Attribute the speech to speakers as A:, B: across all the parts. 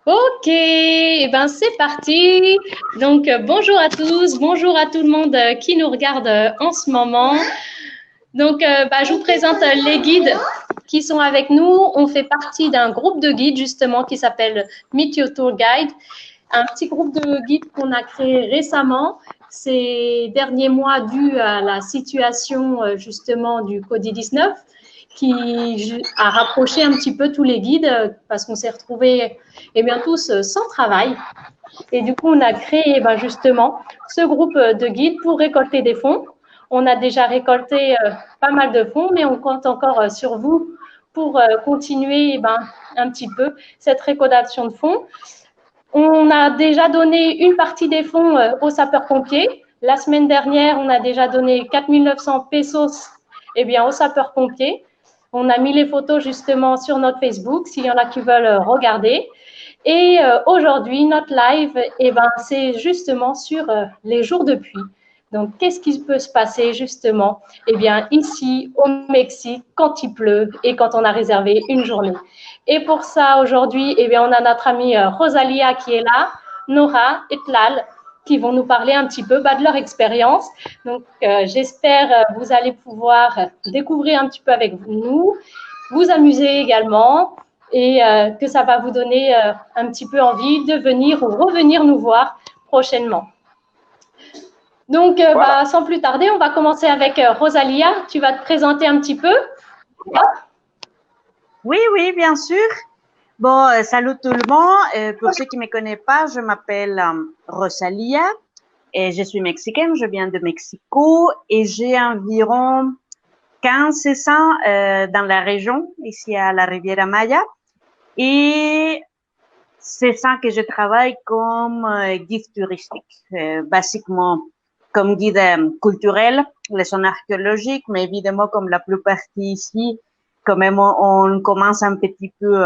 A: Ok, eh ben c'est parti. Donc bonjour à tous, bonjour à tout le monde qui nous regarde en ce moment. Donc je vous présente les guides qui sont avec nous. On fait partie d'un groupe de guides justement qui s'appelle Meet Your Tour Guide, un petit groupe de guides qu'on a créé récemment ces derniers mois dû à la situation justement du Covid-19 qui a rapproché un petit peu tous les guides parce qu'on s'est retrouvés tous sans travail. Et du coup, on a créé justement ce groupe de guides pour récolter des fonds. On a déjà récolté pas mal de fonds, mais on compte encore sur vous pour continuer un petit peu cette récoltation de fonds. On a déjà donné une partie des fonds aux sapeurs-pompiers. La semaine dernière, on a déjà donné 4 900 pesos aux sapeurs-pompiers. On a mis les photos justement sur notre Facebook, s'il y en a qui veulent regarder. Et aujourd'hui, notre live, c'est justement sur les jours de pluie. Donc, qu'est-ce qui peut se passer justement ici au Mexique quand il pleut et quand on a réservé une journée. Et pour ça, aujourd'hui, on a notre amie Rosalia qui est là, Nora et Tlal qui vont nous parler un petit peu de leur expérience. Donc, j'espère vous allez pouvoir découvrir un petit peu avec nous, vous amuser également et que ça va vous donner un petit peu envie de venir ou revenir nous voir prochainement. Donc,
B: Voilà.
A: sans plus tarder, on va commencer avec Rosalia. Tu vas te présenter un petit peu.
C: Oui, oui, bien sûr. Bon, salut tout le monde. Pour ceux qui me connaissent pas, je m'appelle Rosalia et je suis mexicaine. Je viens de Mexico et j'ai environ 15 ans dans la région, ici à la Riviera Maya. Et c'est ça que je travaille comme guide touristique, basiquement comme guide culturel, les zones archéologiques, mais évidemment, comme la plupart ici, quand même, on commence un petit peu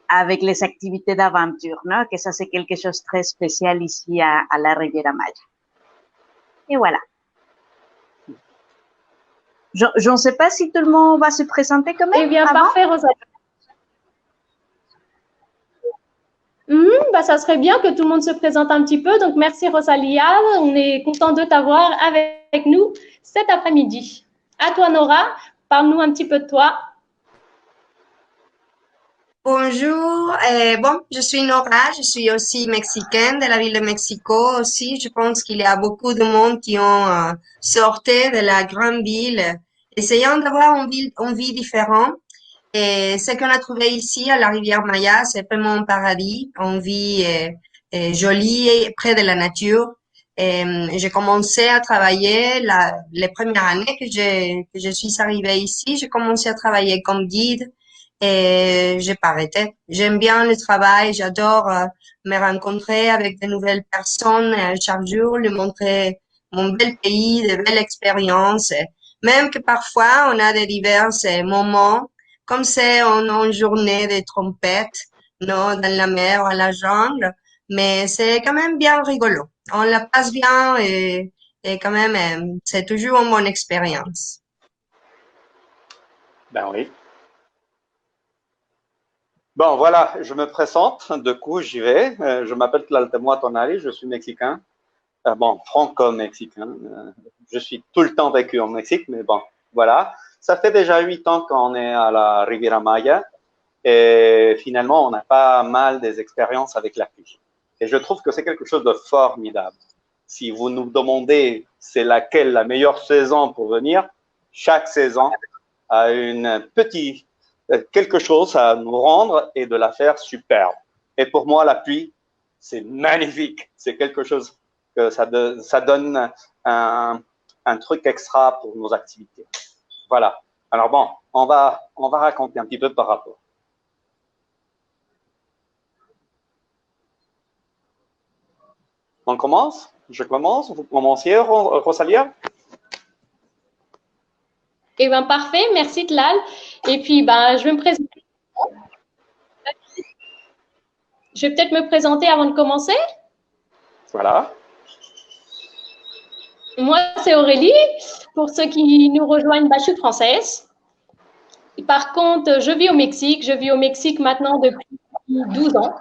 C: avec les activités d'aventure, non? Que ça, c'est quelque chose de très spécial ici à la Riviera Maya. Et voilà. Je ne sais pas si tout le monde va se présenter quand même.
A: Eh bien,
C: avant.
A: parfait, Rosalia. Ça serait bien que tout le monde se présente un petit peu. Donc, merci Rosalia. On est content de t'avoir avec nous cet après-midi. À toi, Nora. Parle-nous un petit peu de toi.
D: Bonjour, je suis Nora, je suis aussi mexicaine de la ville de Mexico aussi. Je pense qu'il y a beaucoup de monde qui ont sorti de la grande ville, essayant d'avoir une vie différente. Et ce qu'on a trouvé ici à la rivière Maya, c'est vraiment un paradis. On vit jolie et près de la nature. Et, j'ai commencé à travailler les premières années que je suis arrivée ici. J'ai commencé à travailler comme guide et j'ai pas arrêté. J'aime bien le travail. J'adore me rencontrer avec de nouvelles personnes chaque jour, lui montrer mon bel pays, de belles expériences. Même que parfois on a des divers moments comme c'est une journée de trompette, non, dans la mer, à la jungle, mais c'est quand même bien rigolo. On la passe bien et quand même, c'est toujours une bonne expérience.
B: Ben oui. Bon, voilà, je me présente. Du coup, j'y vais. Je m'appelle Tlaltemoa Tonali, je suis mexicain. Franco-mexicain. Je suis tout le temps vécu au Mexique, mais bon, voilà. Ça fait déjà 8 ans qu'on est à la Riviera Maya et finalement, on a pas mal des expériences avec la pluie. Et je trouve que c'est quelque chose de formidable. Si vous nous demandez c'est laquelle la meilleure saison pour venir, chaque saison a quelque chose à nous rendre et de la faire superbe. Et pour moi, la pluie, c'est magnifique. C'est quelque chose que ça donne un truc extra pour nos activités. Voilà. Alors bon, on va raconter un petit peu par rapport. On commence? Je commence? Vous commenciez, Rosalia?
A: Eh bien, parfait. Merci, Tlal. Et puis, je vais me présenter. Je vais peut-être me présenter avant de commencer.
B: Voilà.
A: Moi, c'est Aurélie. Pour ceux qui nous rejoignent, je suis française. Par contre, je vis au Mexique. Je vis au Mexique maintenant depuis 12 ans.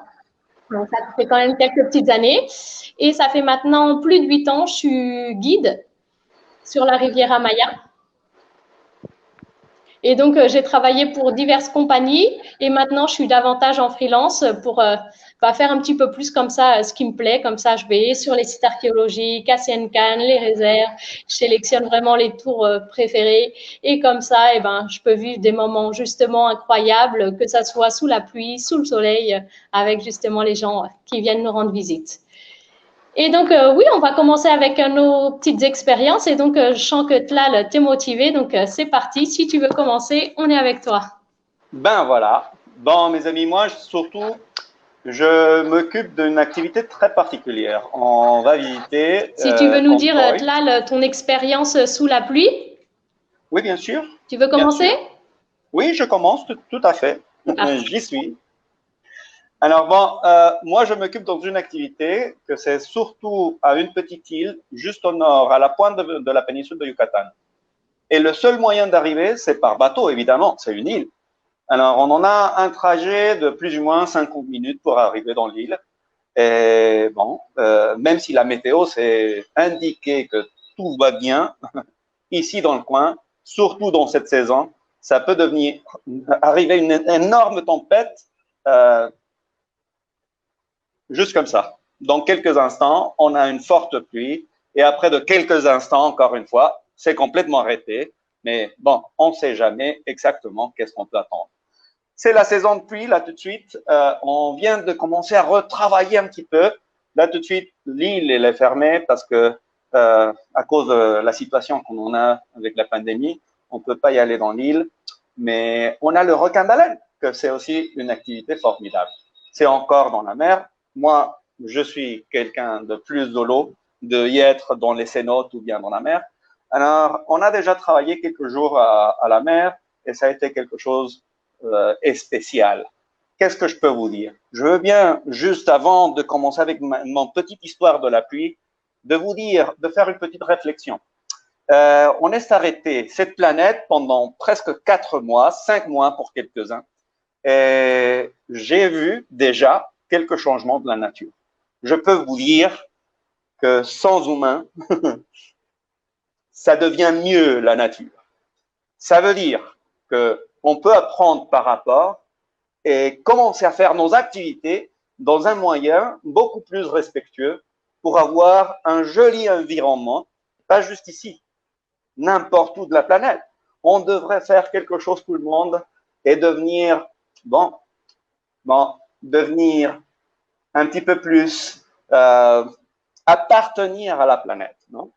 A: Donc, ça fait quand même quelques petites années. Et ça fait maintenant plus de 8 ans, je suis guide sur la Riviera Maya. Et donc, j'ai travaillé pour diverses compagnies et maintenant, je suis davantage en freelance pour faire un petit peu plus comme ça, ce qui me plaît. Comme ça, je vais sur les sites archéologiques, à Sienkan, les réserves. Je sélectionne vraiment les tours préférés et comme ça, je peux vivre des moments justement incroyables, que ça soit sous la pluie, sous le soleil, avec justement les gens qui viennent nous rendre visite. Et donc, oui, on va commencer avec nos petites expériences. Et donc, je sens que Tlal, t'es motivé. Donc, c'est parti. Si tu veux commencer, on est avec toi.
B: Ben voilà. Bon, mes amis, moi, surtout, je m'occupe d'une activité très particulière. On va visiter
A: Si tu veux nous dire,
B: Contoy.
A: Tlal, ton expérience sous la pluie.
B: Oui, bien sûr.
A: Tu veux commencer?
B: Oui, je commence, tout à fait. J'y suis. Alors bon, moi je m'occupe dans une activité que c'est surtout à une petite île, juste au nord, à la pointe de la péninsule de Yucatan. Et le seul moyen d'arriver, c'est par bateau, évidemment, c'est une île. Alors on en a un trajet de plus ou moins 50 minutes pour arriver dans l'île. Et bon, même si la météo c'est indiqué que tout va bien, ici dans le coin, surtout dans cette saison, ça peut arriver une énorme tempête. Juste comme ça. Dans quelques instants, on a une forte pluie et après de quelques instants, encore une fois, c'est complètement arrêté. Mais bon, on ne sait jamais exactement qu'est-ce qu'on peut attendre. C'est la saison de pluie, là tout de suite. On vient de commencer à retravailler un petit peu. Là tout de suite, l'île elle est fermée parce que à cause de la situation qu'on a avec la pandémie, on ne peut pas y aller dans l'île. Mais on a le requin baleine, que c'est aussi une activité formidable. C'est encore dans la mer. Moi, je suis quelqu'un de plus de l'eau, de y être dans les cénotes ou bien dans la mer. Alors, on a déjà travaillé quelques jours à la mer et ça a été quelque chose de spécial. Qu'est-ce que je peux vous dire? Je veux bien, juste avant de commencer avec mon petite histoire de la pluie, de vous dire, de faire une petite réflexion. On est arrêté cette planète pendant presque 4 mois, 5 mois pour quelques-uns. Et j'ai vu déjà quelques changements de la nature. Je peux vous dire que sans humains, ça devient mieux la nature. Ça veut dire qu'on peut apprendre par rapport et commencer à faire nos activités dans un moyen beaucoup plus respectueux pour avoir un joli environnement, pas juste ici, n'importe où de la planète. On devrait faire quelque chose tout le monde et devenir, devenir un petit peu plus appartenir à la planète, non?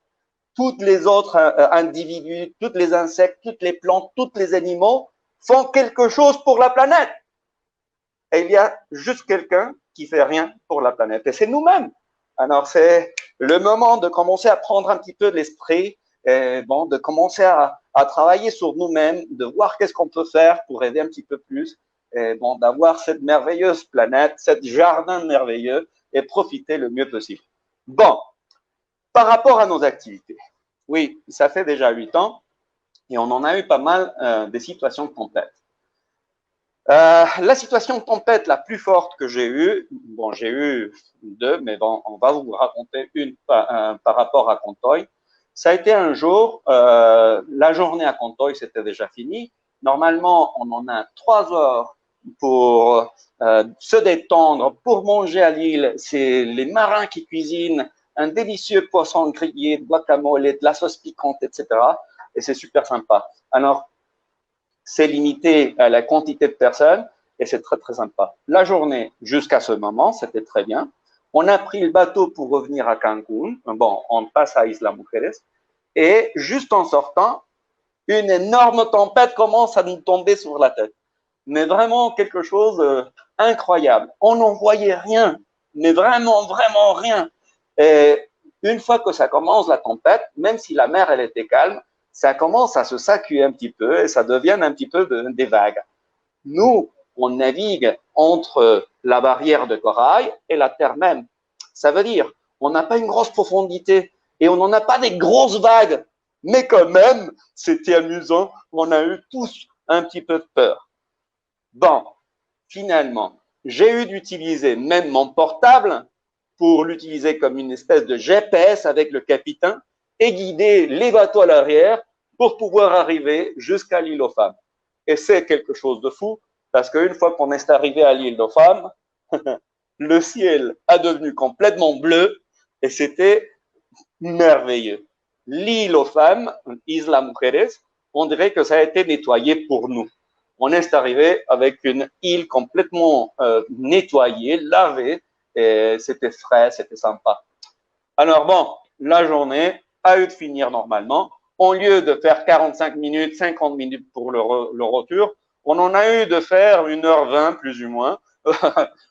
B: Toutes les autres individus, tous les insectes, toutes les plantes, tous les animaux font quelque chose pour la planète. Et il y a juste quelqu'un qui fait rien pour la planète. Et c'est nous-mêmes. Alors, c'est le moment de commencer à prendre un petit peu de l'esprit, et de commencer à travailler sur nous-mêmes, de voir qu'est-ce qu'on peut faire pour aider un petit peu plus, et d'avoir cette merveilleuse planète, cet jardin merveilleux et profiter le mieux possible. Bon, par rapport à nos activités, oui, ça fait déjà 8 ans et on en a eu pas mal des situations de tempête. La situation de tempête la plus forte que j'ai eue, j'ai eu 2, mais on va vous raconter une par rapport à Contoy. Ça a été un jour, la journée à Contoy, c'était déjà fini. Normalement, on en a 3 heures pour se détendre, pour manger à l'île. C'est les marins qui cuisinent un délicieux poisson grillé, de guacamole, de la sauce piquante, etc. Et c'est super sympa. Alors, c'est limité à la quantité de personnes et c'est très, très sympa. La journée, jusqu'à ce moment, c'était très bien. On a pris le bateau pour revenir à Cancun. Bon, on passe à Isla Mujeres. Et juste en sortant, une énorme tempête commence à nous tomber sur la tête. Mais vraiment quelque chose d'incroyable. On n'en voyait rien, mais vraiment, vraiment rien. Et une fois que ça commence la tempête, même si la mer elle était calme, ça commence à se sacuer un petit peu et ça devient un petit peu des vagues. Nous, on navigue entre la barrière de corail et la terre même. Ça veut dire, on n'a pas une grosse profondité et on n'en a pas des grosses vagues. Mais quand même, c'était amusant. On a eu tous un petit peu de peur. Bon, finalement, J'ai eu d'utiliser même mon portable pour l'utiliser comme une espèce de GPS avec le capitaine et guider les bateaux à l'arrière pour pouvoir arriver jusqu'à l'île aux femmes. Et c'est quelque chose de fou parce qu'une fois qu'on est arrivé à l'île aux femmes, le ciel a devenu complètement bleu et c'était merveilleux. L'île aux femmes, Isla Mujeres, on dirait que ça a été nettoyé pour nous. On est arrivé avec une île complètement nettoyée, lavée, et c'était frais, c'était sympa. Alors bon, la journée a eu de finir normalement. Au lieu de faire 45 minutes, 50 minutes pour le retour, on en a eu de faire 1h20 plus ou moins,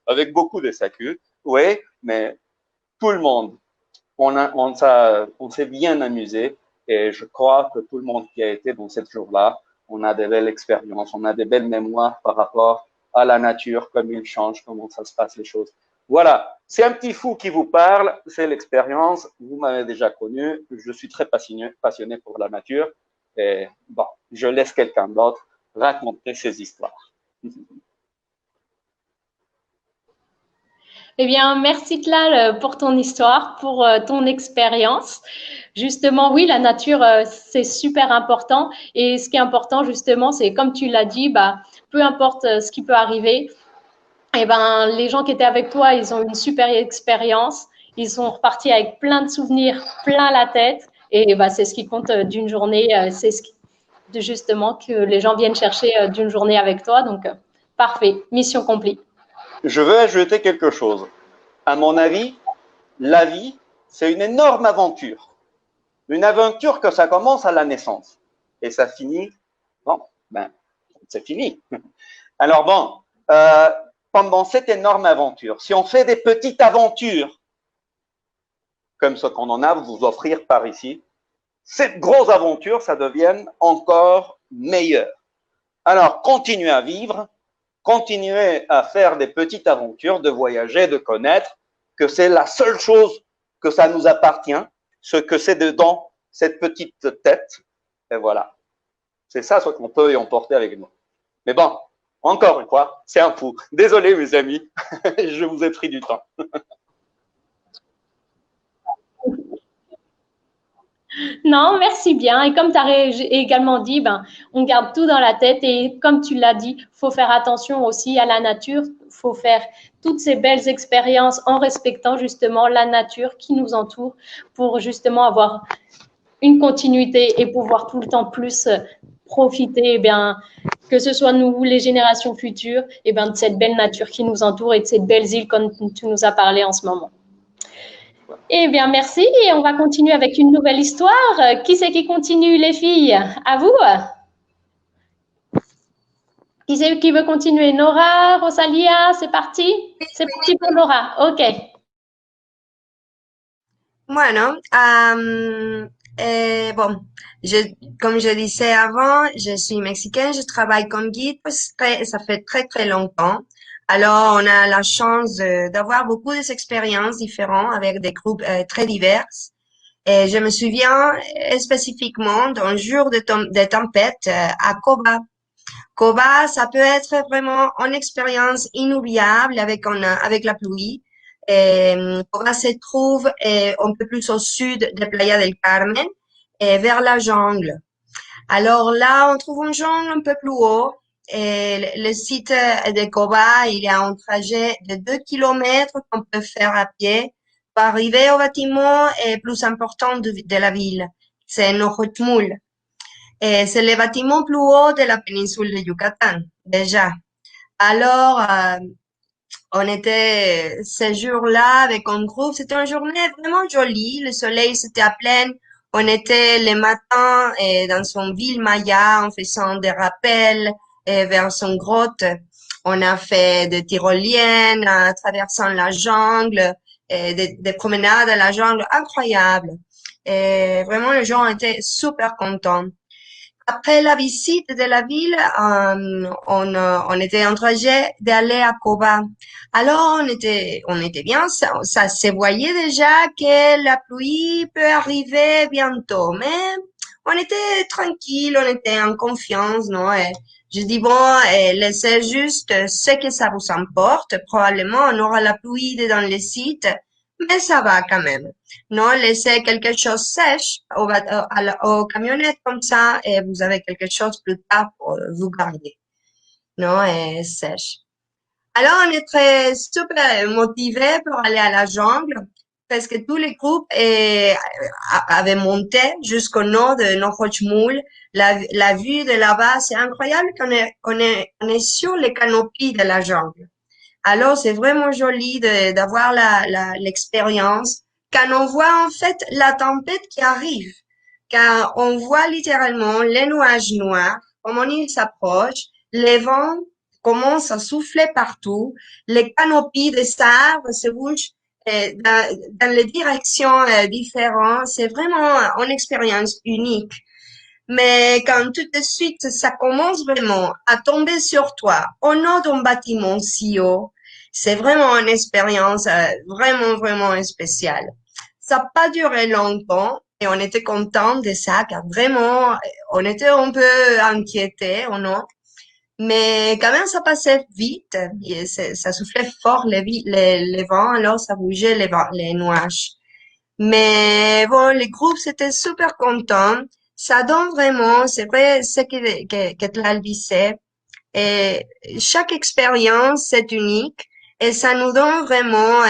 B: avec beaucoup de SAQ. Oui, mais tout le monde, on s'est bien amusé et je crois que tout le monde qui a été dans cette jour-là, on a des belles expériences, on a des belles mémoires par rapport à la nature, comme il change, comment ça se passe les choses. Voilà, c'est un petit fou qui vous parle, c'est l'expérience, vous m'avez déjà connu, je suis très passionné pour la nature et bon, je laisse quelqu'un d'autre raconter ses histoires.
A: Eh bien, merci Claire pour ton histoire, pour ton expérience. Justement, oui, la nature, c'est super important. Et ce qui est important, justement, c'est comme tu l'as dit, bah, peu importe ce qui peut arriver, eh ben, les gens qui étaient avec toi, ils ont une super expérience. Ils sont repartis avec plein de souvenirs, plein la tête. Et bah, c'est ce qui compte d'une journée. C'est ce qui, justement que les gens viennent chercher d'une journée avec toi. Donc, parfait, mission accomplie.
B: Je veux ajouter quelque chose. À mon avis, la vie, c'est une énorme aventure. Une aventure que ça commence à la naissance. Et ça finit, bon, ben, c'est fini. Alors bon, pendant cette énorme aventure, si on fait des petites aventures, comme ce qu'on en a à vous offrir par ici, cette grosse aventure, ça devient encore meilleur. Alors, continuez à vivre, continuez à faire des petites aventures, de voyager, de connaître que c'est la seule chose que ça nous appartient, ce que c'est dedans cette petite tête. Et voilà. C'est ça ce qu'on peut y emporter avec nous. Mais bon, encore une fois, c'est un fou. Désolé mes amis, je vous ai pris du temps.
A: Non, merci bien. Et comme tu as également dit, ben, on garde tout dans la tête. Et comme tu l'as dit, faut faire attention aussi à la nature. Faut faire toutes ces belles expériences en respectant justement la nature qui nous entoure pour justement avoir une continuité et pouvoir tout le temps plus profiter, eh bien, que ce soit nous, les générations futures, eh bien, de cette belle nature qui nous entoure et de cette belle île comme tu nous as parlé en ce moment. Eh bien, merci. Et on va continuer avec une nouvelle histoire. Qui c'est qui continue, les filles? À vous? Qui c'est qui veut continuer? Nora, Rosalia, c'est parti? C'est parti pour Nora. OK.
D: Bueno, bon, comme je disais avant, je suis mexicaine, je travaille comme guide, ça fait très très longtemps. Alors, on a la chance d'avoir beaucoup d'expériences différentes avec des groupes très divers. Et je me souviens spécifiquement d'un jour de tempête à Coba. Coba, ça peut être vraiment une expérience inoubliable avec la pluie. Coba se trouve un peu plus au sud de Playa del Carmen, vers la jungle. Alors là, on trouve une jungle un peu plus haut. Et le site de Coba, il y a un trajet de 2 kilomètres qu'on peut faire à pied pour arriver au bâtiment plus important de la ville. C'est Nochotmul. Et c'est le bâtiment plus haut de la péninsule de Yucatan, déjà. Alors, on était ce jour-là avec un groupe. C'était une journée vraiment jolie. Le soleil c'était à pleine. On était le matin dans son ville maya en faisant des rappels vers son grotte. On a fait des tyroliennes, traversant la jungle, des promenades à la jungle incroyables. Et vraiment, les gens étaient super contents. Après la visite de la ville, on était en trajet d'aller à Coba. Alors, on était bien, ça se voyait déjà que la pluie peut arriver bientôt, mais on était tranquille, on était en confiance, non? Et Je dis, bon, laissez juste ce que ça vous emporte. Probablement, on aura la pluie dans les sites, mais ça va quand même. Non, laissez quelque chose sèche aux camionnettes comme ça et vous avez quelque chose plus tard pour vous garder. Non, et sèche. Alors, on est très super motivés pour aller à la jungle parce que tous les groupes avaient monté jusqu'au nord de Norochmoul. La vue de là-bas, c'est incroyable on est sur les canopies de la jungle. Alors, c'est vraiment joli d'avoir l'expérience quand on voit en fait la tempête qui arrive, quand on voit littéralement les nuages noirs, comment ils s'approchent, les vents commencent à souffler partout, les canopies des arbres se bougent dans les directions différentes. C'est vraiment une expérience unique. Mais quand tout de suite, ça commence vraiment à tomber sur toi, au nord d'un bâtiment si haut, c'est vraiment une expérience vraiment spéciale. Ça n'a pas duré longtemps et on était content de ça, car vraiment, on était un peu inquiétés, ou non? Mais quand même, ça passait vite. Et ça soufflait fort les vents, alors ça bougeait les nuages. Mais bon, les groupes, c'était super contents. Ça donne vraiment, c'est vrai, ce que Tlal disait. Et chaque expérience, c'est unique et ça nous donne vraiment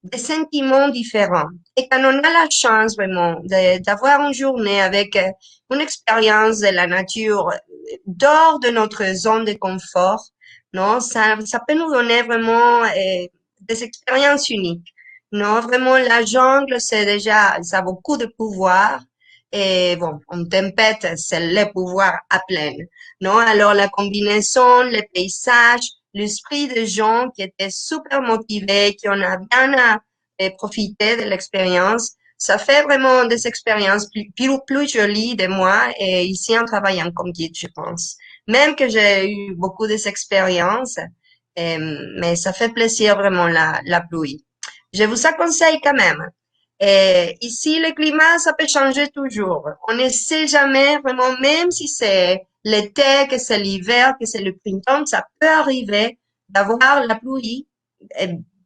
D: des sentiments différents. Et quand on a la chance vraiment d'avoir une journée avec une expérience de la nature dehors de notre zone de confort, non, ça peut nous donner vraiment des expériences uniques. Non, vraiment, la jungle, ça a beaucoup de pouvoir. Et bon, en tempête, c'est le pouvoir à plein. Non, alors la combinaison, les paysages, l'esprit des gens qui étaient super motivés, qui en a bien profité de l'expérience, ça fait vraiment des expériences plus jolies de moi et ici en travaillant comme guide, je pense. Même que j'ai eu beaucoup d'expériences, mais ça fait plaisir vraiment la pluie. Je vous conseille quand même. Et ici, le climat, ça peut changer toujours. On ne sait jamais vraiment, même si c'est l'été, que c'est l'hiver, que c'est le printemps, ça peut arriver d'avoir la pluie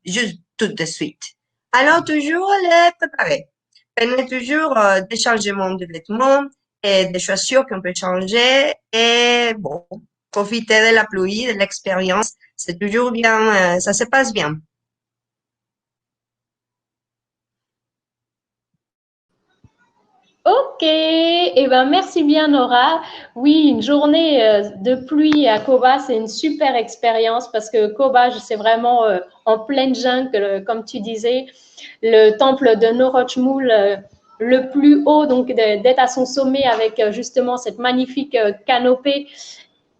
D: juste tout de suite. Alors, toujours les préparer. Prenez toujours des changements de vêtements et des chaussures qu'on peut changer et bon, profiter de la pluie, de l'expérience. C'est toujours bien, ça se passe bien.
A: Ok, eh ben merci bien Nora. Oui, une journée de pluie à Koba, c'est une super expérience parce que Koba, c'est vraiment en pleine jungle, comme tu disais, le temple de Norochmoul, le plus haut, donc d'être à son sommet avec justement cette magnifique canopée.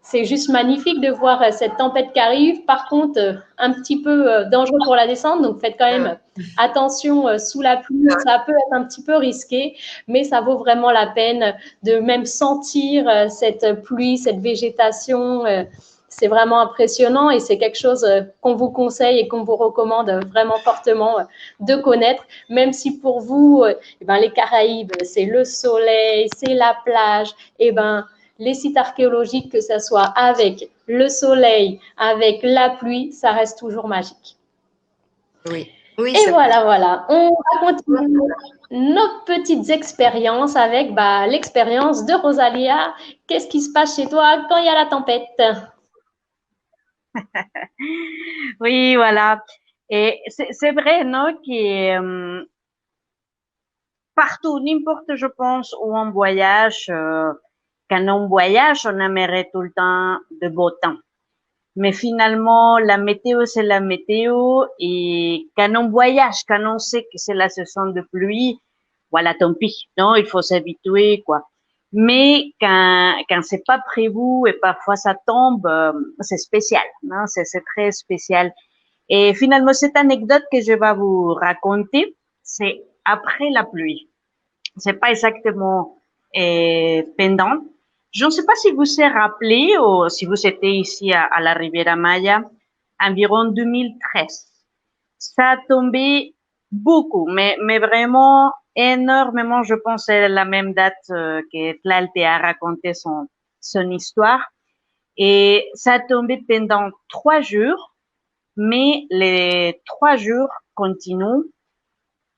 A: C'est juste magnifique de voir cette tempête qui arrive. Par contre, un petit peu dangereux pour la descente. Donc, faites quand même attention sous la pluie. Ça peut être un petit peu risqué, mais ça vaut vraiment la peine de même sentir cette pluie, cette végétation. C'est vraiment impressionnant et c'est quelque chose qu'on vous conseille et qu'on vous recommande vraiment fortement de connaître, même si pour vous, les Caraïbes, c'est le soleil, c'est la plage, les sites archéologiques, que ce soit avec le soleil, avec la pluie, ça reste toujours magique.
D: Oui, oui,
A: et voilà. On va continuer nos petites expériences avec l'expérience de Rosalia. Qu'est-ce qui se passe chez toi quand il y a la tempête?
C: Oui, voilà. Et c'est vrai, non, partout, n'importe, je pense, où on voyage, quand on voyage, on aimerait tout le temps de beau temps. Mais finalement, la météo, c'est la météo. Et quand on voyage, quand on sait que c'est la saison de pluie, voilà, tant pis. Non, il faut s'habituer, quoi. Mais quand c'est pas prévu et parfois ça tombe, c'est spécial, non? C'est très spécial. Et finalement, cette anecdote que je vais vous raconter, c'est après la pluie. C'est pas exactement pendant. Je ne sais pas si vous vous rappelez ou si vous étiez ici à la Riviera Maya, environ 2013. Ça a tombé beaucoup, mais vraiment énormément. Je pense que c'est la même date que Tlal te a raconté son histoire. Et ça a tombé pendant 3 jours, mais les 3 jours continuent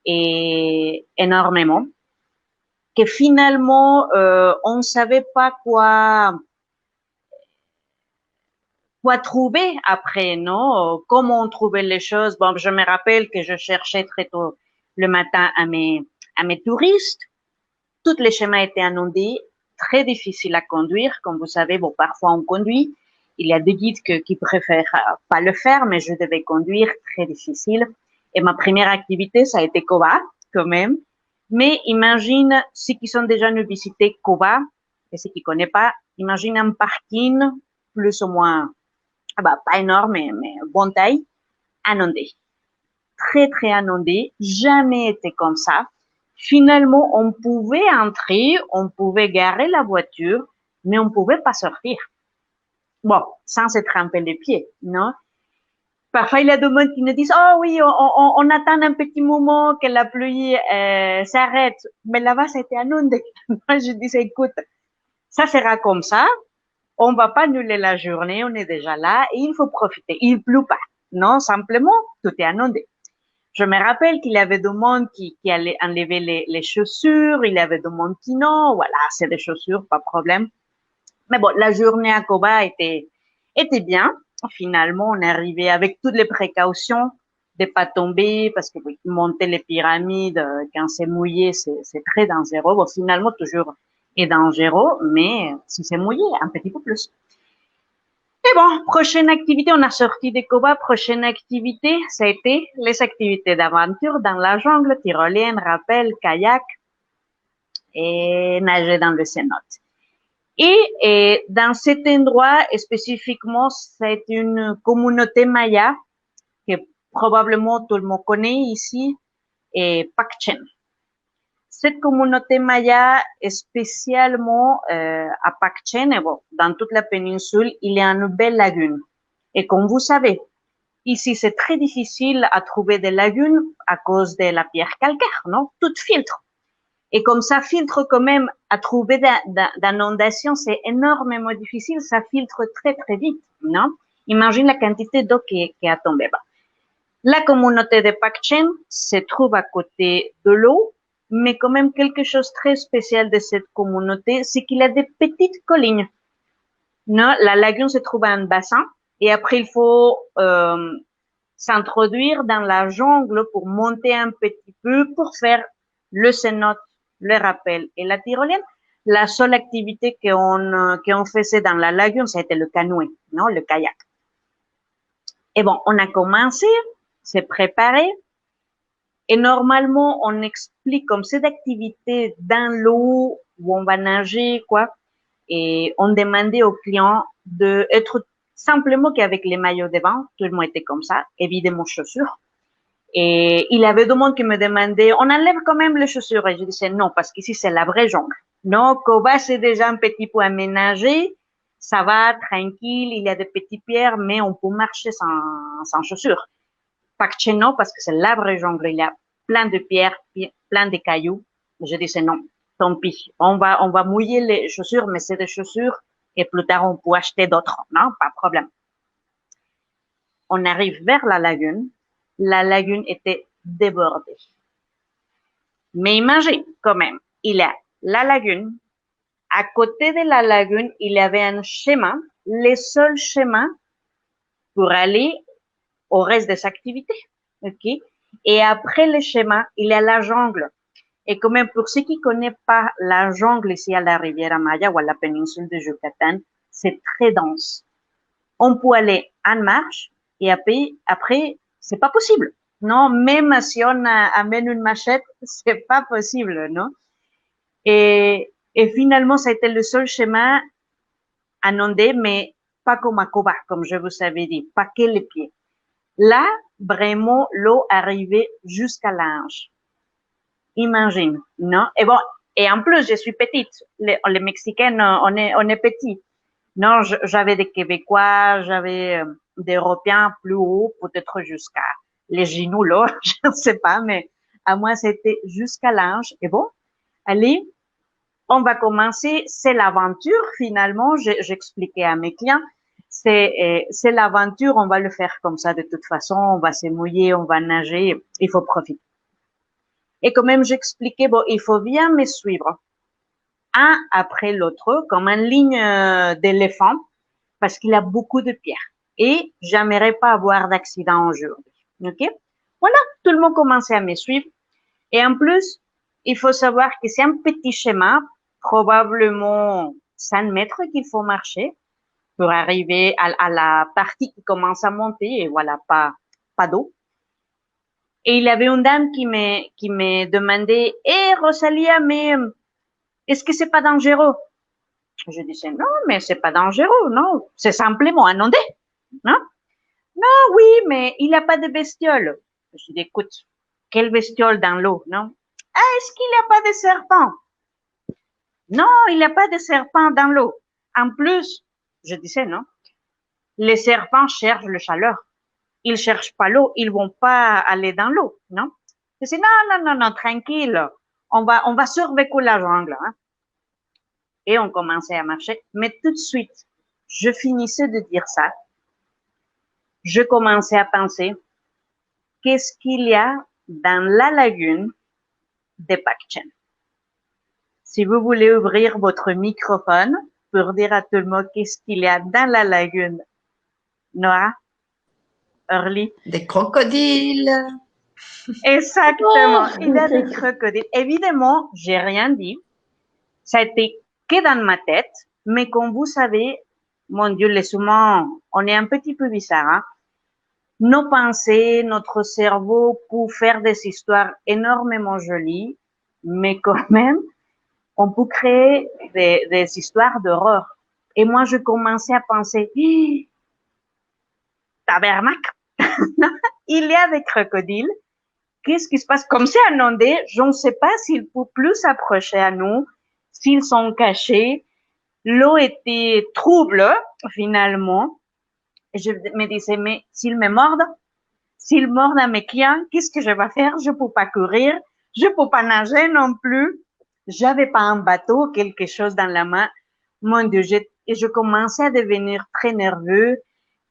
C: et énormément, que finalement, on ne savait pas quoi trouver après, non? Comment trouver les choses? Bon, je me rappelle que je cherchais très tôt le matin à mes touristes. Tous les chemins étaient inondés, très difficiles à conduire. Comme vous savez, bon, parfois on conduit. Il y a des guides qui préfèrent pas le faire, mais je devais conduire, très difficile. Et ma première activité, ça a été Koba, quand même. Mais imagine, ceux qui sont déjà venus visiter Koba, et ceux qui ne connaissent pas, imagine un parking plus ou moins, pas énorme, mais bonne taille, inondé. Très, très inondé. Jamais été comme ça. Finalement, on pouvait entrer, on pouvait garer la voiture, mais on ne pouvait pas sortir. Bon, sans se tremper les pieds, non? Parfois, il y a des gens qui nous disent, oh oui, on attend un petit moment que la pluie s'arrête. Mais là-bas, c'était inondé. Moi, je disais, écoute, ça sera comme ça. On va pas annuler la journée, on est déjà là et il faut profiter. Il pleut pas. Non, simplement, tout est inondé. Je me rappelle qu'il y avait du monde qui allait enlever les chaussures, il y avait du monde qui non. Voilà, c'est des chaussures, pas de problème. Mais bon, la journée à Koba était bien. Finalement, on est arrivé avec toutes les précautions de pas tomber parce que oui, monter les pyramides quand c'est mouillé, c'est très dangereux. Bon, finalement, toujours est dangereux, mais si c'est mouillé, un petit peu plus. Et bon, prochaine activité, on a sorti de Koba. Prochaine activité, ça a été les activités d'aventure dans la jungle, tyrolienne, rappel, kayak et nager dans le cénote. Et dans cet endroit, spécifiquement, c'est une communauté maya que probablement tout le monde connaît ici, et Pakchen. Cette communauté maya, spécialement à Pakchen, et bon, dans toute la péninsule, il y a une belle lagune. Et comme vous savez, ici, c'est très difficile à trouver des lagunes à cause de la pierre calcaire, non? Tout filtre. Et comme ça filtre quand même, à trouver d'inondation, c'est énormément difficile, ça filtre très, très vite, non? Imagine la quantité d'eau qui a tombé. La communauté de Pakchen se trouve à côté de l'eau, mais quand même quelque chose de très spécial de cette communauté, c'est qu'il y a des petites collines. Non? La lagune se trouve à un bassin, et après il faut s'introduire dans la jungle pour monter un petit peu, pour faire le cénote, le rappel et la tyrolienne. La seule activité qu'on faisait dans la lagune, c'était le canoë, non, le kayak. Et bon, on a commencé, c'est préparé, et normalement, on explique comme cette activité dans l'eau où on va nager, quoi, et on demandait aux clients d'être simplement qu'avec les maillots de bain, tout le monde était comme ça, évidemment chaussures. Et il y avait des monde qui me demandait, on enlève quand même les chaussures. Et je disais non, parce qu'ici, c'est la vraie jungle. Non, Koba, c'est déjà un petit peu aménagé. Ça va, tranquille, il y a des petites pierres, mais on peut marcher sans chaussures. Pakchen, non, parce que c'est la vraie jungle. Il y a plein de pierres, plein de cailloux. Je disais non, tant pis. On va mouiller les chaussures, mais c'est des chaussures. Et plus tard, on peut acheter d'autres. Non, pas de problème. On arrive vers la lagune. La lagune était débordée. Mais imagine, quand même, il y a la lagune. À côté de la lagune, il y avait un chemin, le seul chemin pour aller au reste des activités. OK? Et après le chemin, il y a la jungle. Et quand même, pour ceux qui ne connaissent pas la jungle ici à la Riviera Maya ou à la péninsule de Yucatan, c'est très dense. On peut aller en marche et après c'est pas possible. Non, même si on amène une machette, c'est pas possible, non? Et finalement, ça a été le seul chemin inondé, mais pas comme à Koba, comme je vous avais dit, pas que les pieds. Là, vraiment, l'eau arrivait jusqu'à la hanche. Imagine, non? Et bon, et en plus, je suis petite. Les Mexicains, on est petits. Non, j'avais des Québécois, j'avais des Européens plus hauts, peut-être jusqu'à les genoux, là, je ne sais pas, mais à moi, c'était jusqu'à l'ange. Et bon, allez, on va commencer, c'est l'aventure finalement, j'expliquais à mes clients, c'est l'aventure, on va le faire comme ça de toute façon, on va se mouiller, on va nager, il faut profiter. Et quand même, j'expliquais, bon, il faut bien me suivre, un après l'autre, comme une ligne d'éléphant, parce qu'il y a beaucoup de pierres. Et j'aimerais pas avoir d'accident aujourd'hui. OK? Voilà, tout le monde commençait à me suivre. Et en plus, il faut savoir que c'est un petit schéma, probablement 5 mètres qu'il faut marcher pour arriver à la partie qui commence à monter et voilà, pas d'eau. Et il y avait une dame qui me demandait, eh, Rosalia, mais est-ce que c'est pas dangereux? Je disais, non, mais c'est pas dangereux, non, c'est simplement un ondé, non? Non, oui, mais il n'y a pas de bestiole. Je dis, écoute, quelle bestiole dans l'eau, non? Ah, est-ce qu'il n'y a pas de serpent? Non, il n'y a pas de serpent dans l'eau. En plus, je disais, non, les serpents cherchent le chaleur. Ils cherchent pas l'eau, ils vont pas aller dans l'eau, non? Je dis, non, tranquille. On va survécu la jungle, hein. Et on commençait à marcher. Mais tout de suite, je finissais de dire ça. Je commençais à penser, qu'est-ce qu'il y a dans la lagune de Pacchen? Si vous voulez ouvrir votre microphone pour dire à tout le monde qu'est-ce qu'il y a dans la lagune, Noah, Early.
D: Des crocodiles.
C: Exactement,
A: Oh,
C: il y a des crocodiles. Évidemment, j'ai rien dit. Ça a été que dans ma tête, mais comme vous savez, mon Dieu, les humains, on est un petit peu bizarre, hein? Nos pensées, notre cerveau peut faire des histoires énormément jolies, mais quand même, on peut créer des histoires d'horreur. Et moi, je commençais à penser, tabernacle, il y a des crocodiles. Qu'est-ce qui se passe? Comme c'est un ondé, je ne sais pas s'ils peuvent plus s'approcher à nous, s'ils sont cachés. L'eau était trouble, finalement. Et je me disais, mais s'ils me mordent, s'ils mordent à mes clients, qu'est-ce que je vais faire? Je peux pas courir, je peux pas nager non plus. J'avais pas un bateau, quelque chose dans la main. Mon Dieu, et je commençais à devenir très nerveux,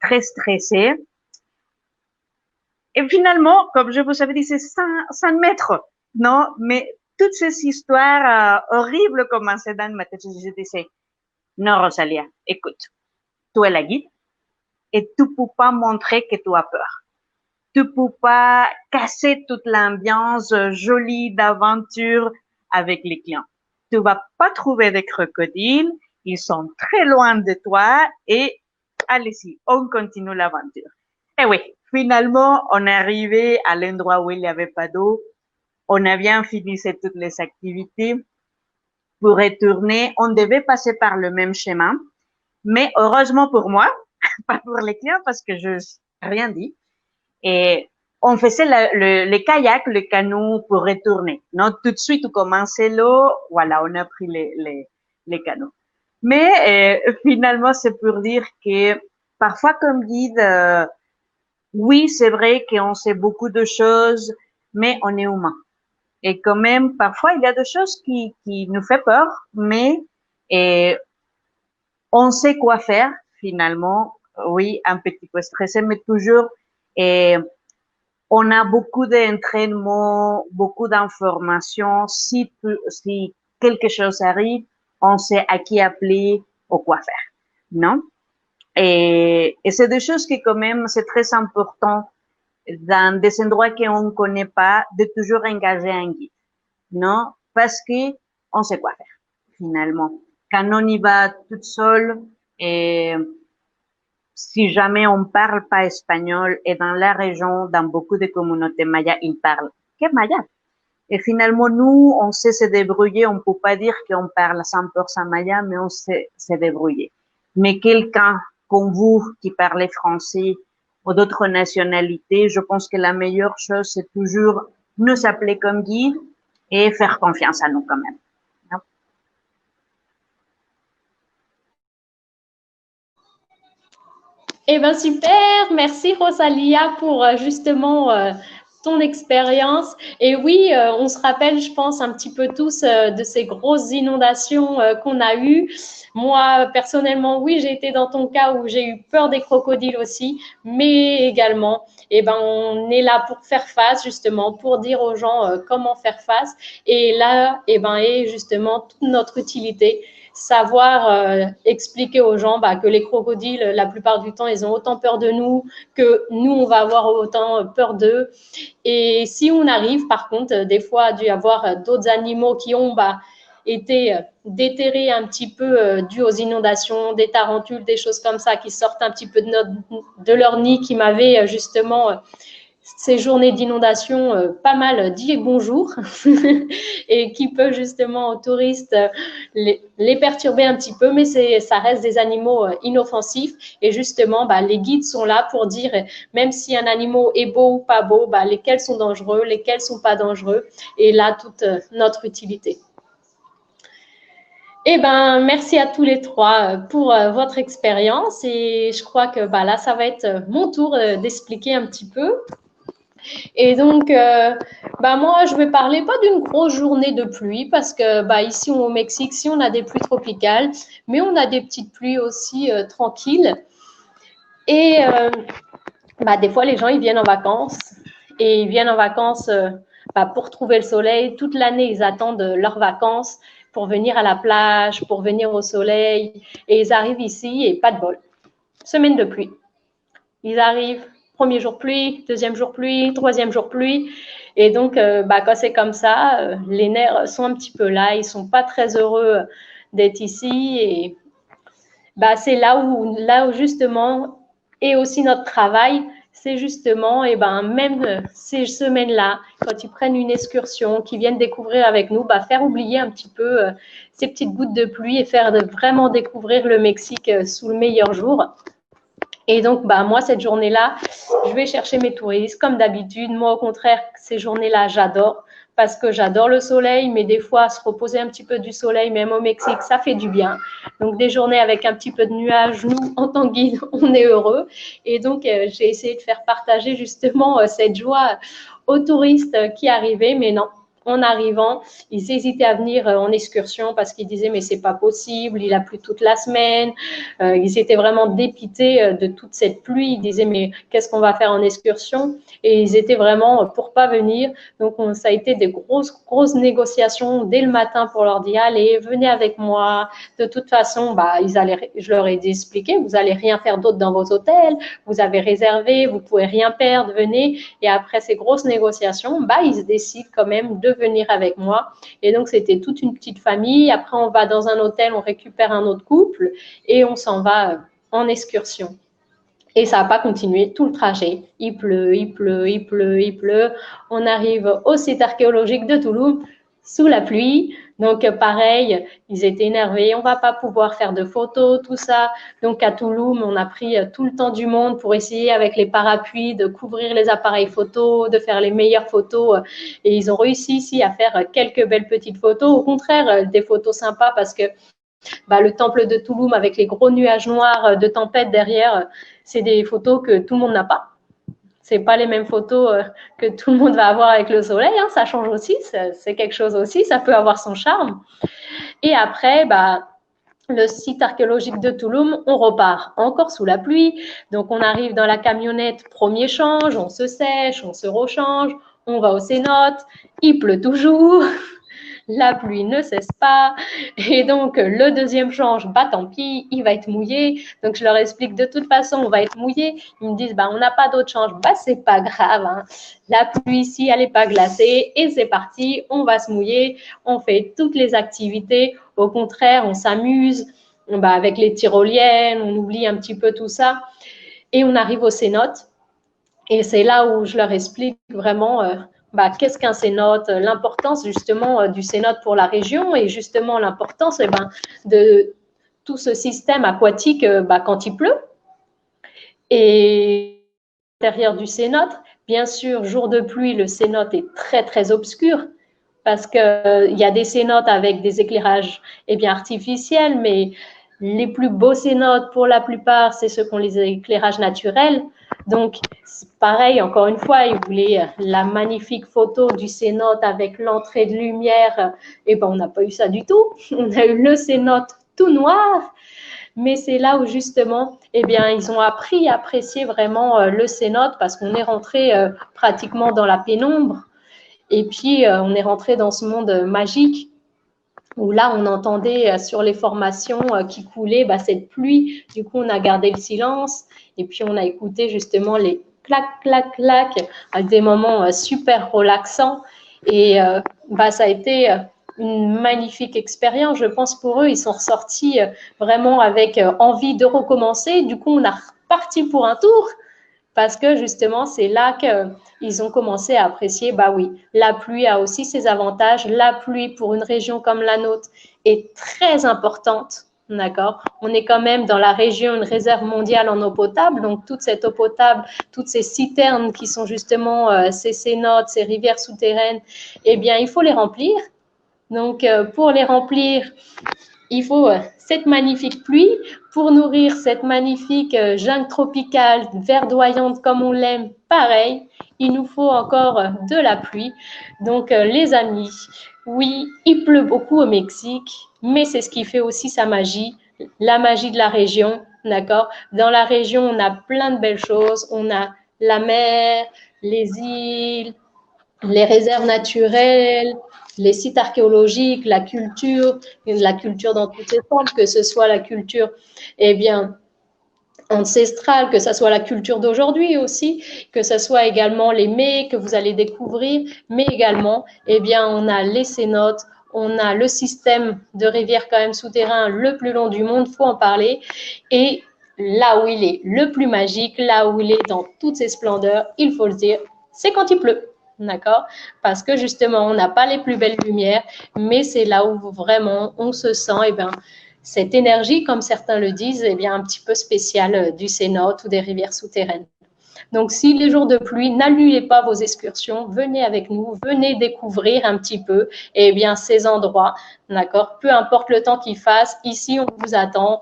C: très stressé. Et finalement, comme je vous avais dit, c'est 100 mètres. Non, mais toutes ces histoires horribles commençaient dans ma tête. Je disais, non, Rosalia, écoute, tu es la guide et tu peux pas montrer que tu as peur. Tu peux pas casser toute l'ambiance jolie d'aventure avec les clients. Tu vas pas trouver des crocodiles, ils sont très loin de toi et allez-y, on continue l'aventure. Et oui, finalement, on est arrivé à l'endroit où il n'y avait pas d'eau. On a bien fini toutes les activités. Pour retourner, on devait passer par le même chemin. Mais heureusement pour moi, pas pour les clients parce que je n'ai rien dit. Et on faisait le kayak, le canot pour retourner. Non, tout de suite, on commençait l'eau. Voilà, on a pris les canots. Mais finalement, c'est pour dire que parfois, comme guide, oui, c'est vrai qu'on sait beaucoup de choses, mais on est humain. Et quand même, parfois, il y a des choses qui nous fait peur, mais et on sait quoi faire finalement. Oui, un petit peu stressé, mais toujours. Et on a beaucoup d'entraînement, beaucoup d'informations. Si quelque chose arrive, on sait à qui appeler ou quoi faire, non? Et c'est des choses qui quand même, c'est très important dans des endroits qu'on ne connaît pas, de toujours engager un guide, non? Parce que on sait quoi faire, finalement. Quand on y va toute seule, et si jamais on parle pas espagnol, et dans la région, dans beaucoup de communautés mayas, ils parlent que maya. Et finalement, nous, on sait se débrouiller. On peut pas dire qu'on parle 100% maya, mais on sait se débrouiller. Mais quelqu'un comme vous qui parlez français ou d'autres nationalités, je pense que la meilleure chose, c'est toujours nous appeler comme guide et faire confiance à nous quand même.
A: Eh bien, super. Merci, Rosalia, pour justement ton expérience. Et oui, on se rappelle, je pense, un petit peu tous de ces grosses inondations qu'on a eues. Moi, personnellement, oui, j'ai été dans ton cas où j'ai eu peur des crocodiles aussi, mais également, eh ben, on est là pour faire face, justement, pour dire aux gens comment faire face. Et là, eh ben, est justement toute notre utilité. Savoir expliquer aux gens que les crocodiles, la plupart du temps, ils ont autant peur de nous que nous, on va avoir autant peur d'eux. Et si on arrive, par contre, des fois, à dû avoir d'autres animaux qui ont été déterrés un petit peu dû aux inondations, des tarentules, des choses comme ça qui sortent un petit peu de leur nid, qui m'avaient justement ces journées d'inondation pas mal dit bonjour et qui peut justement aux touristes les perturber un petit peu, mais ça reste des animaux inoffensifs. Et justement, les guides sont là pour dire, même si un animal est beau ou pas beau, lesquels sont dangereux, lesquels sont pas dangereux. Et là, toute notre utilité. Eh ben, merci à tous les trois pour votre expérience. Et je crois que là, ça va être mon tour d'expliquer un petit peu. Et donc, moi, je vais parler pas d'une grosse journée de pluie parce que ici au Mexique, si on a des pluies tropicales, mais on a des petites pluies aussi tranquilles. Et des fois, les gens, ils viennent en vacances et ils viennent en vacances pour trouver le soleil. Toute l'année, ils attendent leurs vacances pour venir à la plage, pour venir au soleil. Et ils arrivent ici et pas de bol. Semaine de pluie. Ils arrivent. Premier jour pluie, deuxième jour pluie, troisième jour pluie. Et donc, quand c'est comme ça, les nerfs sont un petit peu là. Ils ne sont pas très heureux d'être ici. Et c'est là où justement, et aussi notre travail, c'est justement, même ces semaines-là, quand ils prennent une excursion, qu'ils viennent découvrir avec nous, faire oublier un petit peu ces petites gouttes de pluie et faire vraiment découvrir le Mexique sous le meilleur jour. Et donc, moi, cette journée-là, je vais chercher mes touristes, comme d'habitude. Moi, au contraire, ces journées-là, j'adore parce que j'adore le soleil, mais des fois, se reposer un petit peu du soleil, même au Mexique, ça fait du bien. Donc, des journées avec un petit peu de nuages, nous, en tant que guide, on est heureux. Et donc, j'ai essayé de faire partager justement cette joie aux touristes qui arrivaient, mais non. En arrivant, ils hésitaient à venir en excursion parce qu'ils disaient mais c'est pas possible, il a plu toute la semaine. Ils étaient vraiment dépités de toute cette pluie. Ils disaient mais qu'est-ce qu'on va faire en excursion? Et ils étaient vraiment pour pas venir. Donc ça a été des grosses négociations dès le matin pour leur dire allez venez avec moi. De toute façon je leur ai expliqué vous allez rien faire d'autre dans vos hôtels, vous avez réservé, vous pouvez rien perdre, venez. Et après ces grosses négociations, ils décident quand même de venir avec moi. Et donc, c'était toute une petite famille. Après, on va dans un hôtel, on récupère un autre couple et on s'en va en excursion. Et ça n'a pas continué tout le trajet. Il pleut, il pleut, il pleut, il pleut. On arrive au site archéologique de Tulum sous la pluie. Donc, pareil, ils étaient énervés. On ne va pas pouvoir faire de photos, tout ça. Donc, à Tulum, on a pris tout le temps du monde pour essayer avec les parapluies de couvrir les appareils photos, de faire les meilleures photos. Et ils ont réussi ici à faire quelques belles petites photos. Au contraire, des photos sympas parce que le temple de Tulum avec les gros nuages noirs de tempête derrière, c'est des photos que tout le monde n'a pas. C'est pas les mêmes photos que tout le monde va avoir avec le soleil. Hein. Ça change aussi, c'est quelque chose aussi. Ça peut avoir son charme. Et après, le site archéologique de Tulum, on repart encore sous la pluie. Donc, on arrive dans la camionnette, premier change, on se sèche, on se rechange, on va au cénote, il pleut toujours. La pluie ne cesse pas. Et donc, le deuxième change, tant pis, il va être mouillé. Donc, je leur explique, de toute façon, on va être mouillé. Ils me disent, on n'a pas d'autre change. C'est pas grave. Hein. La pluie ici, elle n'est pas glacée. Et c'est parti, on va se mouiller. On fait toutes les activités. Au contraire, on s'amuse avec les tyroliennes. On oublie un petit peu tout ça. Et on arrive au cénote. Et c'est là où je leur explique vraiment... qu'est-ce qu'un cénote, l'importance justement du cénote pour la région et justement l'importance de tout ce système aquatique quand il pleut. Et à l'intérieur du cénote, bien sûr, jour de pluie, le cénote est très, très obscur parce qu'il y a des cénotes avec des éclairages artificiels, mais les plus beaux cénotes, pour la plupart, c'est ceux qui ont les éclairages naturels. Donc, pareil, encore une fois, ils voulaient la magnifique photo du cénote avec l'entrée de lumière. Et ben, on n'a pas eu ça du tout. On a eu le cénote tout noir. Mais c'est là où justement, eh bien, ils ont appris à apprécier vraiment le cénote parce qu'on est rentré pratiquement dans la pénombre. Et puis, on est rentré dans ce monde magique où là, on entendait sur les formations qui coulaient cette pluie. Du coup, on a gardé le silence et puis on a écouté justement les clac, clac, clac à des moments super relaxants. Et ça a été une magnifique expérience, je pense, pour eux. Ils sont ressortis vraiment avec envie de recommencer. Du coup, on a reparti pour un tour. Parce que justement, c'est là qu'ils ont commencé à apprécier, oui, la pluie a aussi ses avantages. La pluie pour une région comme la nôtre est très importante, d'accord? On est quand même dans la région, une réserve mondiale en eau potable. Donc, toute cette eau potable, toutes ces citernes qui sont justement ces cénotes, ces rivières souterraines, eh bien, il faut les remplir. Donc, pour les remplir, il faut cette magnifique pluie pour nourrir cette magnifique jungle tropicale verdoyante comme on l'aime. Pareil, il nous faut encore de la pluie. Donc, les amis, oui, il pleut beaucoup au Mexique, mais c'est ce qui fait aussi sa magie, la magie de la région, d'accord? Dans la région, on a plein de belles choses. On a la mer, les îles, les réserves naturelles, les sites archéologiques, la culture dans toutes ses formes, que ce soit la culture, eh bien, ancestrale, que ce soit la culture d'aujourd'hui aussi, que ce soit également les mets que vous allez découvrir, mais également, eh bien, on a les cénotes, on a le système de rivière quand même souterrain le plus long du monde, faut en parler, et là où il est le plus magique, là où il est dans toutes ses splendeurs, il faut le dire, c'est quand il pleut. D'accord? Parce que justement, on n'a pas les plus belles lumières, mais c'est là où vraiment on se sent, eh bien, cette énergie, comme certains le disent, eh bien, un petit peu spéciale du cénote ou des rivières souterraines. Donc, si les jours de pluie, n'annulez pas vos excursions, venez avec nous, venez découvrir un petit peu, eh bien, ces endroits, d'accord? Peu importe le temps qu'il fasse, ici, on vous attend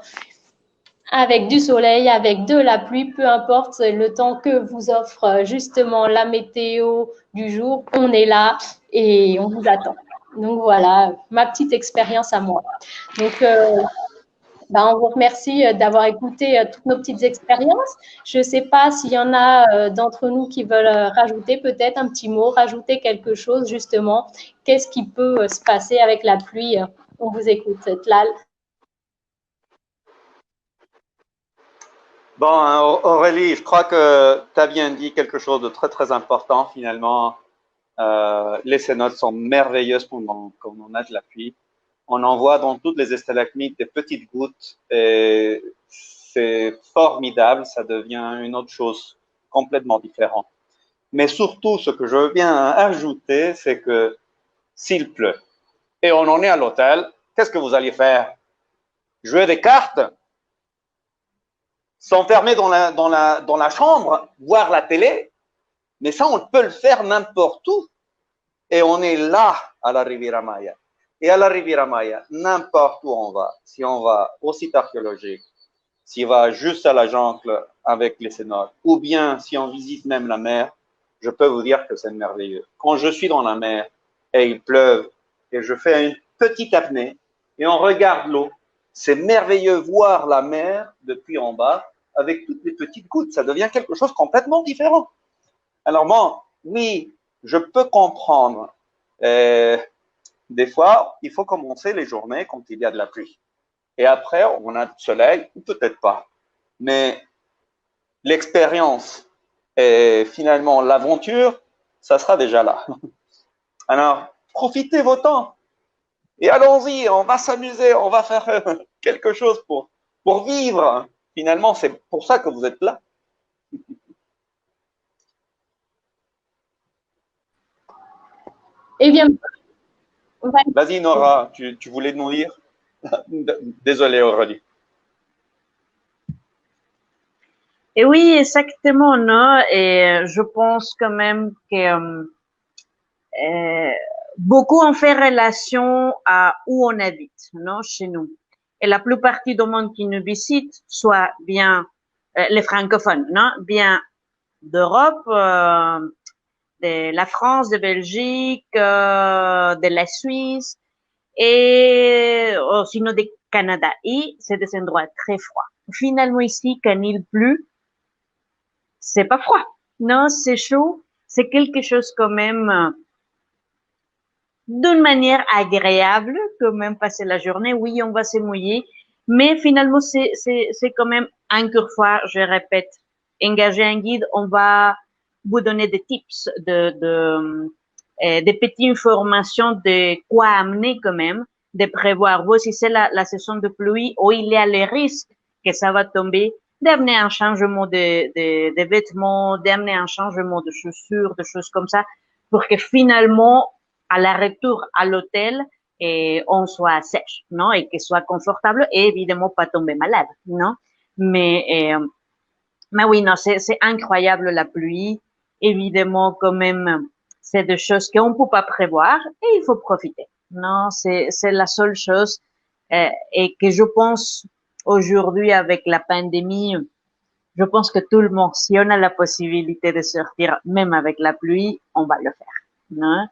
A: avec du soleil, avec de la pluie, peu importe le temps que vous offre justement la météo du jour, on est là et on vous attend. Donc voilà, ma petite expérience à moi. Donc, on vous remercie d'avoir écouté toutes nos petites expériences. Je ne sais pas s'il y en a d'entre nous qui veulent rajouter peut-être un petit mot, rajouter quelque chose justement. Qu'est-ce qui peut se passer avec la pluie? On vous écoute, Tlal.
B: Bon, Aurélie, je crois que tu as bien dit quelque chose de très très important finalement. Les cénotes sont merveilleuses quand on a de la pluie. On en voit dans toutes les stalagmites des petites gouttes et c'est formidable, ça devient une autre chose complètement différente. Mais surtout, ce que je veux bien ajouter, c'est que s'il pleut et on en est à l'hôtel, qu'est-ce que vous allez faire? Jouer des cartes? S'enfermer dans la chambre, voir la télé? Mais ça, on peut le faire n'importe où. Et on est là à la Riviera Maya. Et à la Riviera Maya, n'importe où on va, si on va au site archéologique, si on va juste à la jungle avec les cénotes, ou bien si on visite même la mer, je peux vous dire que c'est merveilleux. Quand je suis dans la mer et il pleuve et je fais une petite apnée et on regarde l'eau, c'est merveilleux voir la mer depuis en bas avec toutes les petites gouttes. Ça devient quelque chose de complètement différent. Alors bon, oui, je peux comprendre. Des fois, il faut commencer les journées quand il y a de la pluie. Et après, on a du soleil, ou peut-être pas. Mais l'expérience et finalement l'aventure, ça sera déjà là. Alors, profitez vos temps et allons-y, on va s'amuser, on va faire quelque chose pour vivre. Finalement, c'est pour ça que vous êtes là.
A: Eh bien,
B: vas-y Nora, tu voulais nous dire? Désolé Aurélie.
C: Et oui, exactement, non? Et je pense quand même que beaucoup ont fait relation à où on habite, non, chez nous. Et la plupart du monde qui nous visite, soit bien les francophones, non, bien d'Europe, de la France, de Belgique, de la Suisse et sinon du Canada. Et c'est des endroits très froids. Finalement, ici, quand il pleut, c'est pas froid. Non, c'est chaud. C'est quelque chose quand même d'une manière agréable, quand même passer la journée. Oui, on va se mouiller, mais finalement, c'est quand même, encore fois, je répète, engager un guide, on va vous donner des tips, des petites informations de quoi amener quand même, de prévoir. Vous, si c'est la saison de pluie, où il y a le risque que ça va tomber, d'amener un changement de vêtements, d'amener un changement de chaussures, de choses comme ça, pour que finalement, à la retour à l'hôtel, on soit sèche, non, et que soit confortable et évidemment pas tomber malade, non. Mais oui, non, c'est incroyable la pluie. Évidemment, quand même, c'est des choses qu'on ne peut pas prévoir et il faut profiter. Non, c'est la seule chose et que je pense aujourd'hui avec la pandémie, je pense que tout le monde, si on a la possibilité de sortir, même avec la pluie, on va le faire. Non?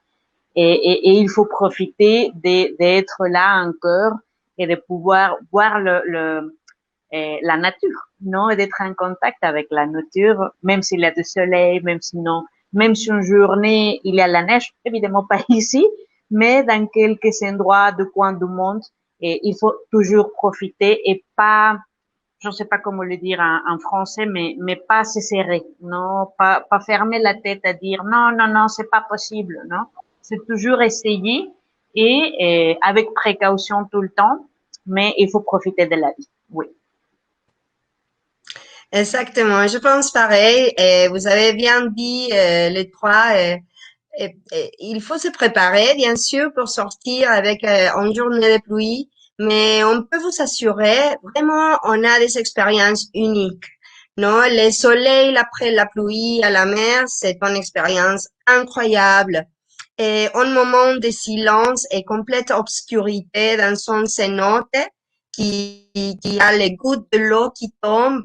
C: Et il faut profiter d'être là encore et de pouvoir voir la nature, non, et d'être en contact avec la nature, même s'il y a du soleil, même sinon, même si une journée il y a la neige, évidemment pas ici, mais dans quelques endroits du coin du monde, et il faut toujours profiter et pas, je ne sais pas comment le dire en français, mais pas se serrer, non, pas fermer la tête à dire non, non, non, c'est pas possible, non. C'est toujours essayer et avec précaution tout le temps, mais il faut profiter de la vie, oui.
D: Exactement, je pense pareil. Et vous avez bien dit les trois. Il faut se préparer, bien sûr, pour sortir avec une journée de pluie, mais on peut vous assurer, vraiment, on a des expériences uniques. Non, le soleil après la pluie à la mer, c'est une expérience incroyable. Et un moment de silence et complète obscurité dans son cénote qui a les gouttes de l'eau qui tombent.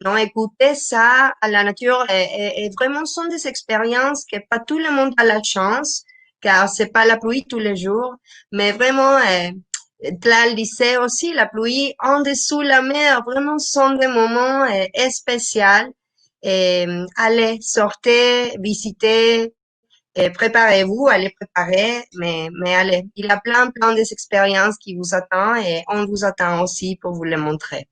D: Non, écoutez ça à la nature et vraiment sont des expériences que pas tout le monde a la chance, car c'est pas la pluie tous les jours, mais vraiment, Tlal disait aussi, la pluie en dessous la mer, vraiment sont des moments spéciaux. Et, allez, sortez, visitez, préparez-vous, allez préparer, mais allez, il y a plein des expériences qui vous attendent et on vous attend aussi pour vous les montrer.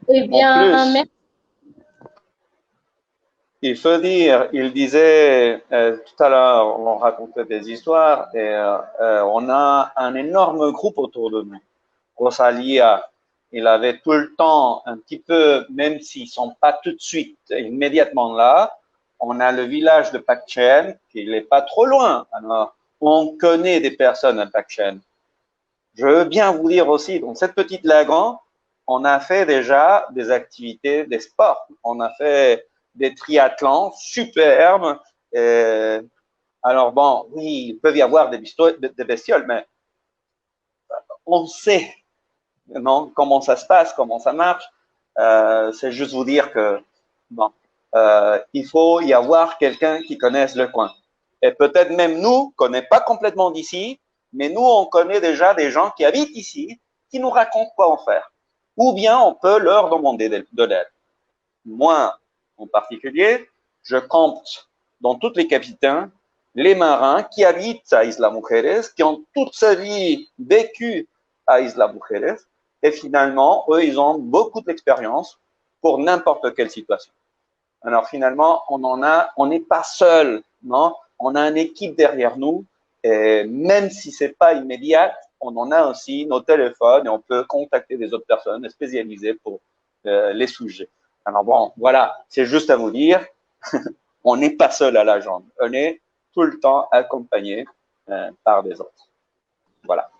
A: Eh
B: En
A: bien,
B: plus,
A: merci.
B: il faut dire, il disait tout à l'heure, on racontait des histoires et on a un énorme groupe autour de nous. Rosalia, il avait tout le temps un petit peu, même s'ils sont pas tout de suite immédiatement là, on a le village de Pakchen qui n'est pas trop loin. Alors, on connaît des personnes à Pakchen. Je veux bien vous dire aussi, dans cette petite lagon, on a fait déjà des activités, des sports. On a fait des triathlons superbes. Et alors bon, oui, il peut y avoir des bestioles, mais on sait non, comment ça se passe, comment ça marche. C'est juste vous dire que bon, il faut y avoir quelqu'un qui connaisse le coin. Et peut-être même nous, qu'on n'est pas complètement d'ici, mais nous, on connaît déjà des gens qui habitent ici, qui nous racontent quoi en faire. Ou bien on peut leur demander de l'aide. Moi, en particulier, je compte dans toutes les capitaines les marins qui habitent à Isla Mujeres, qui ont toute sa vie vécu à Isla Mujeres, et finalement, eux, ils ont beaucoup d'expérience pour n'importe quelle situation. Alors finalement, on n'est pas seul, non? On a une équipe derrière nous, et même si c'est pas immédiat, on en a aussi nos téléphones et on peut contacter des autres personnes spécialisées pour les sujets. Alors bon, voilà, c'est juste à vous dire, on n'est pas seul à la jambe, on est tout le temps accompagné par des autres. Voilà.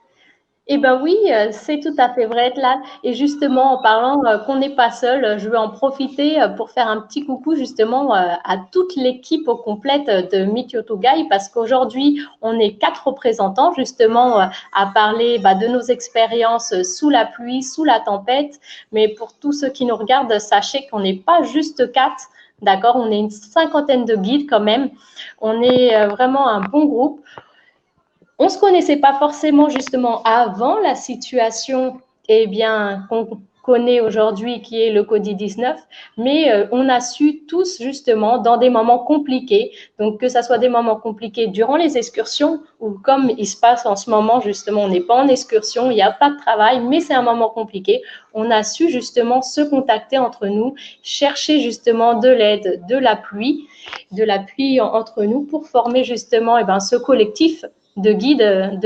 A: Eh ben oui, c'est tout à fait vrai, là. Et justement, en parlant qu'on n'est pas seul, je veux en profiter pour faire un petit coucou justement à toute l'équipe au complète de Meet Your Togai parce qu'aujourd'hui, on est 4 représentants justement à parler de nos expériences sous la pluie, sous la tempête. Mais pour tous ceux qui nous regardent, sachez qu'on n'est pas juste 4. D'accord, on est une cinquantaine de guides quand même. On est vraiment un bon groupe. On ne se connaissait pas forcément justement avant la situation qu'on connaît aujourd'hui qui est le Covid-19, mais on a su tous justement dans des moments compliqués, donc que ce soit des moments compliqués durant les excursions ou comme il se passe en ce moment justement, on n'est pas en excursion, il n'y a pas de travail, mais c'est un moment compliqué, on a su justement se contacter entre nous, chercher justement de l'aide, de l'appui entre nous pour former justement ce collectif de guides,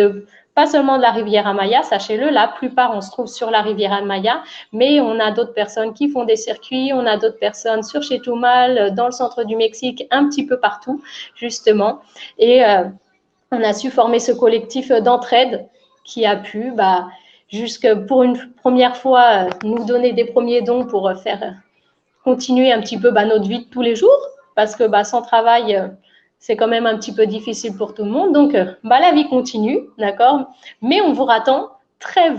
A: pas seulement de la Riviera Maya, sachez-le, la plupart on se trouve sur la Riviera Maya, mais on a d'autres personnes qui font des circuits, on a d'autres personnes sur Chetumal, dans le centre du Mexique, un petit peu partout, justement. Et on a su former ce collectif d'entraide qui a pu, jusque pour une première fois, nous donner des premiers dons pour faire continuer un petit peu notre vie de tous les jours, parce que sans travail, c'est quand même un petit peu difficile pour tout le monde. Donc, la vie continue, d'accord? Mais on vous attend très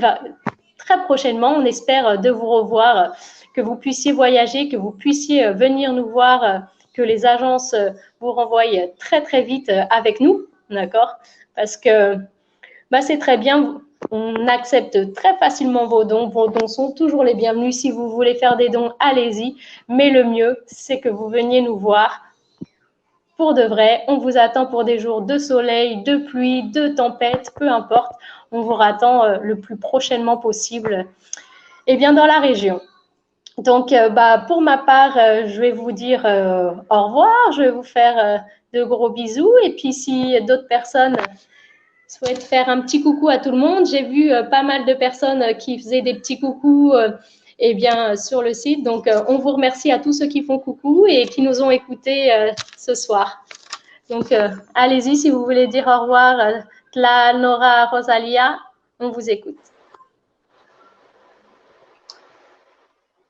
A: prochainement. On espère de vous revoir, que vous puissiez voyager, que vous puissiez venir nous voir, que les agences vous renvoient très, très vite avec nous, d'accord? Parce que c'est très bien. On accepte très facilement vos dons. Vos dons sont toujours les bienvenus. Si vous voulez faire des dons, allez-y. Mais le mieux, c'est que vous veniez nous voir pour de vrai. On vous attend pour des jours de soleil, de pluie, de tempête, peu importe. On vous attend le plus prochainement possible dans la région. Donc, pour ma part, je vais vous dire au revoir. Je vais vous faire de gros bisous. Et puis, si d'autres personnes souhaite faire un petit coucou à tout le monde. J'ai vu pas mal de personnes qui faisaient des petits coucous sur le site. Donc, on vous remercie à tous ceux qui font coucou et qui nous ont écoutés ce soir. Donc, allez-y si vous voulez dire au revoir. Tla, Nora, Rosalia, on vous écoute.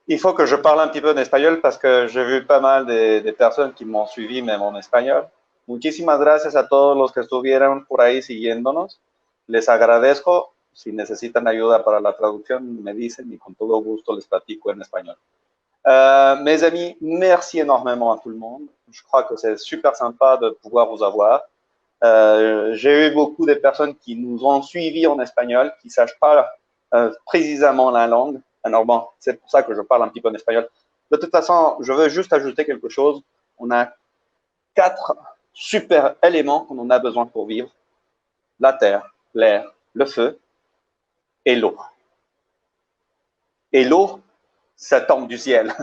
B: Il faut que je parle un petit peu en espagnol parce que j'ai vu pas mal de personnes qui m'ont suivi même en espagnol. Muchísimas gracias a todos los que estuvieron por ahí siguiéndonos. Les agradezco. Si necesitan ayuda para la traducción, me dicen y con todo gusto les platico en espagnol. Mes amis, merci énormément à tout le monde. Je crois que c'est super sympa de pouvoir vous avoir. J'ai eu beaucoup de personnes qui nous ont suivis en espagnol, qui ne sachent pas précisément la langue. Alors bon, c'est pour ça que je parle un petit peu en espagnol. De toute façon, je veux juste ajouter quelque chose. On a 4 super éléments qu'on en a besoin pour vivre. La terre, l'air, le feu et l'eau. Et l'eau, ça tombe du ciel.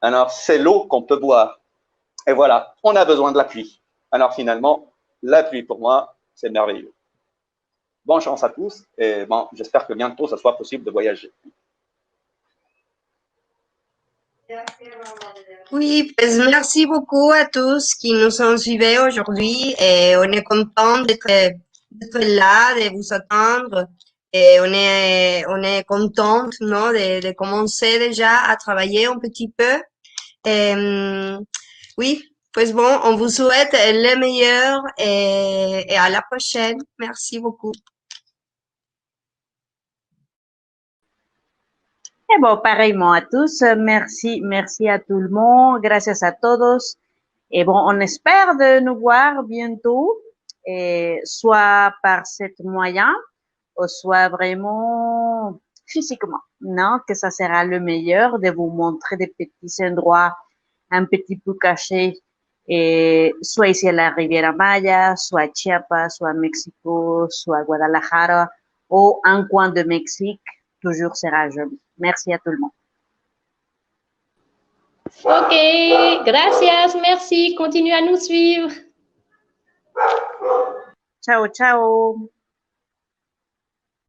B: Alors, c'est l'eau qu'on peut boire. Et voilà, on a besoin de la pluie. Alors finalement, la pluie pour moi, c'est merveilleux. Bonne chance à tous et bon, j'espère que bientôt, ça soit possible de voyager.
D: Oui, pues merci beaucoup à tous qui nous ont suivis aujourd'hui et on est content d'être là, de vous attendre et on est contente, non, de commencer déjà à travailler un petit peu. Oui, pues bon, on vous souhaite le meilleur et à la prochaine. Merci beaucoup.
C: Et bon, pareillement à tous. Merci à tout le monde. Gracias a todos. Et bon, on espère de nous voir bientôt, et soit par cet moyen, ou soit vraiment physiquement, non? Que ça sera le meilleur de vous montrer des petits endroits un petit peu cachés, et soit ici à la Riviera Maya, soit à Chiapas, soit à Mexico, soit à Guadalajara, ou un coin de Mexique, toujours sera joli. Merci à tout le monde.
A: Ok, gracias, merci. Continuez à nous suivre.
C: Ciao, ciao.